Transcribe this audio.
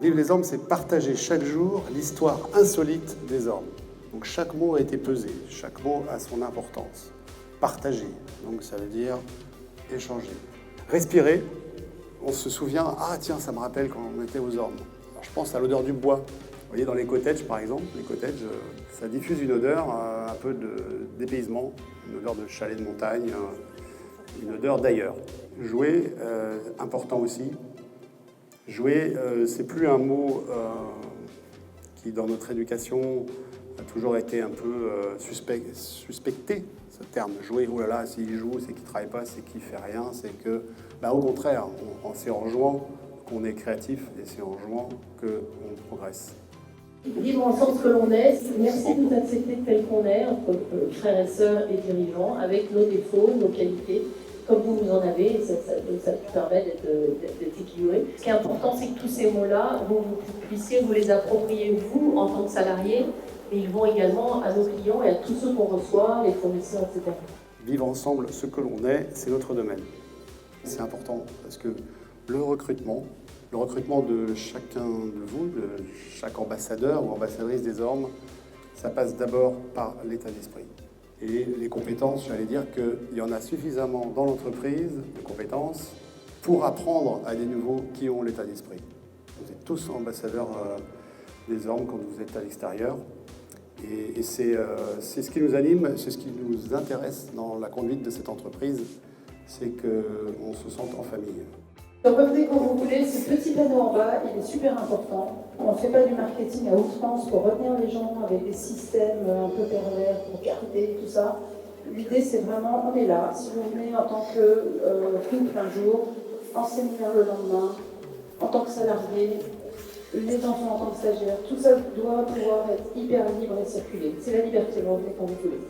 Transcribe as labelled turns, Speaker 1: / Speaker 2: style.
Speaker 1: Vivre les Ormes, c'est partager chaque jour l'histoire insolite des Ormes. Donc chaque mot a été pesé, chaque mot a son importance. Partager, donc ça veut dire échanger. Respirer, on se souvient, ah tiens, ça me rappelle quand on était aux Ormes. Alors, je pense à l'odeur du bois. Vous voyez, dans les cottages, par exemple, les cottages, ça diffuse une odeur un peu d'épaysement, une odeur de chalet de montagne, une odeur d'ailleurs. Jouer, important aussi. Jouer, c'est plus un mot qui, dans notre éducation, a toujours été un peu suspecté, ce terme. Jouer, oh là là, s'il joue, c'est qu'il ne travaille pas, c'est qu'il ne fait rien, c'est que... Bah, au contraire, c'est en jouant qu'on est créatif et c'est en jouant qu'on progresse.
Speaker 2: Vivre ensemble ce que l'on est, merci de nous accepter tel qu'on est, entre frères et sœurs et dirigeants, avec nos défauts, nos qualités, comme vous en avez, et ça permet d'être équilibré. Ce qui est important, c'est que tous ces mots-là, vous puissiez vous les approprier, vous, en tant que salarié, mais ils vont également à nos clients et à tous ceux qu'on reçoit, les fournisseurs, etc.
Speaker 1: Vivre ensemble ce que l'on est, c'est notre domaine. C'est important parce que le recrutement de chacun de vous, de chaque ambassadeur ou ambassadrice des Ormes, ça passe d'abord par l'état d'esprit. Et les compétences, j'allais dire qu'il y en a suffisamment dans l'entreprise, de compétences, pour apprendre à des nouveaux qui ont l'état d'esprit. Vous êtes tous ambassadeurs des Ormes quand vous êtes à l'extérieur. Et c'est ce qui nous anime, c'est ce qui nous intéresse dans la conduite de cette entreprise, c'est qu'on se sente en famille.
Speaker 2: Revenez quand vous voulez, ce petit panneau en bas, il est super important. On ne fait pas du marketing à outrance pour retenir les gens avec des systèmes un peu pervers pour garder tout ça. L'idée, c'est vraiment, on est là. Si vous venez en tant que couple un jour, enseignant le lendemain, en tant que salarié, les enfants en tant que stagiaires, tout ça doit pouvoir être hyper libre et circuler. C'est la liberté, revenez quand vous voulez.